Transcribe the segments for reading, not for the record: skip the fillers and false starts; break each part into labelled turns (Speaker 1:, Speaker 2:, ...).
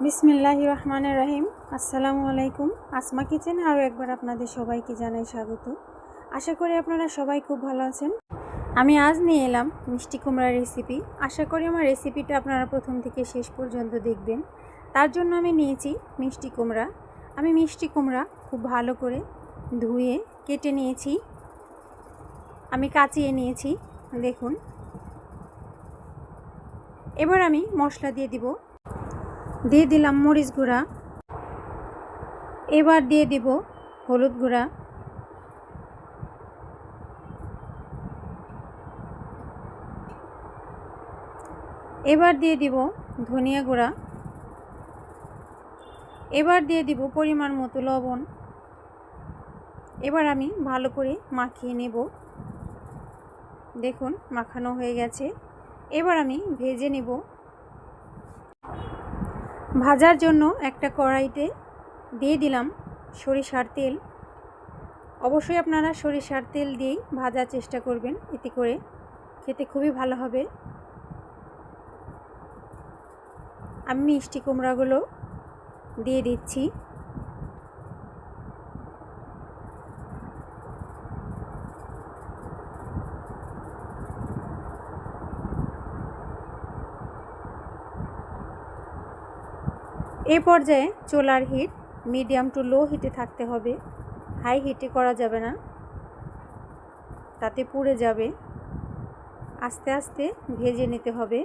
Speaker 1: বিসমিল্লাহির রহমানির রহিম। আসসালামু আলাইকুম। আসমা কিচেনে আরও একবার আপনাদের সবাইকে জানাই স্বাগত। আশা করি আপনারা সবাই খুব ভালো আছেন। আমি আজ নিয়ে এলাম মিষ্টি কুমড়ার রেসিপি। আশা করি আমার রেসিপিটা আপনারা প্রথম থেকে শেষ পর্যন্ত দেখবেন। তার জন্য আমি নিয়েছি মিষ্টি কুমড়া। আমি মিষ্টি কুমড়া খুব ভালো করে ধুয়ে কেটে নিয়েছি। আমি কাচিয়ে নিয়েছি, দেখুন। এবার আমি মশলা দিয়ে দিলাম মরিচ গুঁড়া, এবার দিয়ে দিব হলুদ গুঁড়া, এবার দিয়ে দিব ধনিয়া গুঁড়া, এবার দিয়ে দিব পরিমাণ মতো লবণ। এবার আমি ভালো করে মাখিয়ে নেব। দেখুন মাখানো হয়ে গেছে। এবার আমি ভেজে নেব। ভাজার জন্য একটা কড়াইতে দিয়ে দিলাম সরিষার তেল। অবশ্যই আপনারা সরিষার তেল দিয়েই ভাজার চেষ্টা করবেন, এতে করে খেতে খুবই ভালো হবে। আমি মিষ্টি কুমড়াগুলো দিয়ে দিচ্ছি। এই পর্যায়ে চুলার হিট মিডিয়াম টু লো হিটে থাকতে হবে, হাই হিটে করা যাবে না, তাতে পুড়ে যাবে। আস্তে আস্তে ভেজে নিতে হবে।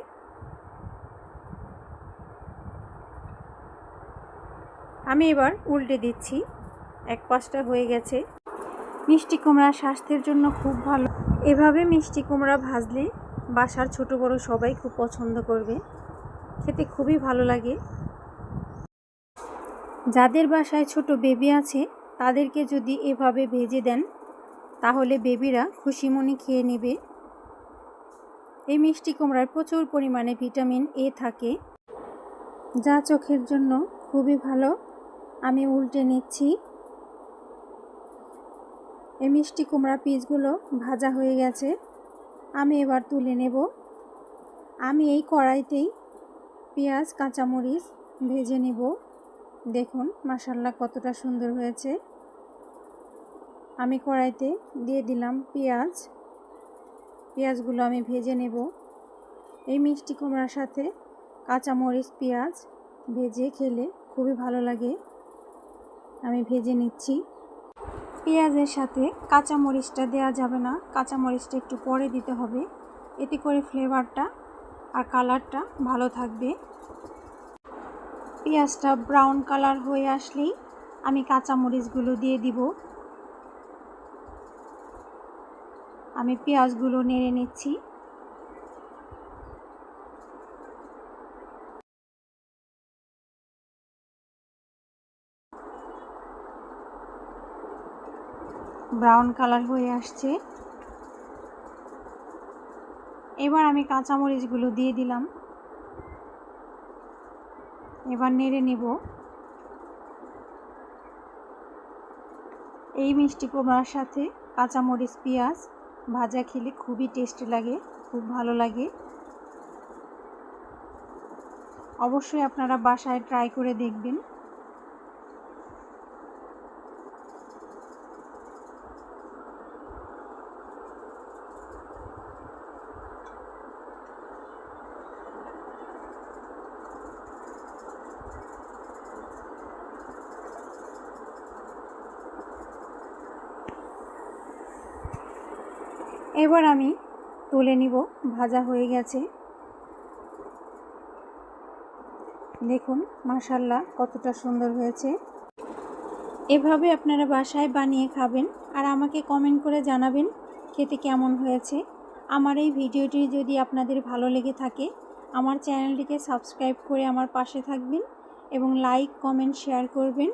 Speaker 1: আমি এবার উল্টে দিচ্ছি। এক পাশটা হয়ে গেছে। মিষ্টি কুমড়া স্বাস্থ্যের জন্য খুব ভালো। এভাবে মিষ্টি কুমড়া ভাজলে বাসার ছোট বড় সবাই খুব পছন্দ করবে, খেতে খুবই ভালো লাগে। যাদের বাসায় ছোট বেবি আছে তাদেরকে যদি এভাবে ভেজে দেন তাহলে বেবিরা খুশিমনে খেয়ে নেবে। এই মিষ্টি কুমড়ার প্রচুর পরিমাণে ভিটামিন এ থাকে, যা চোখের জন্য খুবই ভালো। আমি উল্টে নিচ্ছি। এই মিষ্টি কুমড়া পিসগুলো ভাজা হয়ে গেছে। আমি এবার তুলে নেব। আমি এই কড়াইতেই পেঁয়াজ কাঁচামরিচ ভেজে নেব। দেখুন মাশাআল্লাহ কতটা সুন্দর হয়েছে। আমি কড়াইতে দিয়ে দিলাম পেঁয়াজগুলো আমি ভেজে নেব। এই মিষ্টি কুমড়ার সাথে কাঁচামরিচ পেঁয়াজ ভেজে খেলে খুবই ভালো লাগে। আমি ভেজে নিচ্ছি। পেঁয়াজের সাথে কাঁচামরিচটা দেওয়া যাবে না, কাঁচামরিচটা একটু পরে দিতে হবে, এতে করে ফ্লেভারটা আর কালারটা ভালো থাকবে। পেঁয়াজটা ব্রাউন কালার হয়ে আসলেই আমি কাঁচামরিচগুলো দিয়ে দিব। আমি পেঁয়াজগুলো নেড়ে নিচ্ছি। ব্রাউন কালার হয়ে আসছে। এবার আমি কাঁচামরিচগুলো দিয়ে দিলাম। এবার নেড়ে নেব। এই মিষ্টি কুমড়ার সাথে কাঁচামরিচ পেঁয়াজ ভাজা খেলে খুবই টেস্টি লাগে, খুব ভালো লাগে। অবশ্যই আপনারা বাসায় ট্রাই করে দেখবেন। এবার আমি তুলে নিব। ভাজা হয়ে গেছে। দেখুন মাশাআল্লাহ কতটা সুন্দর হয়েছে। এভাবে আপনারা বাসায় বানিয়ে খাবেন আর আমাকে কমেন্ট করে জানাবেন খেতে কেমন হয়েছে। আমার এই ভিডিওটি যদি আপনাদের ভালো লেগে থাকে আমার চ্যানেলটিকে সাবস্ক্রাইব করে আমার পাশে থাকবেন এবং লাইক কমেন্ট শেয়ার করবেন।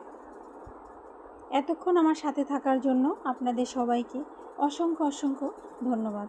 Speaker 1: এতক্ষণ আমার সাথে থাকার জন্য আপনাদের সবাইকে অসংখ্য ধন্যবাদ।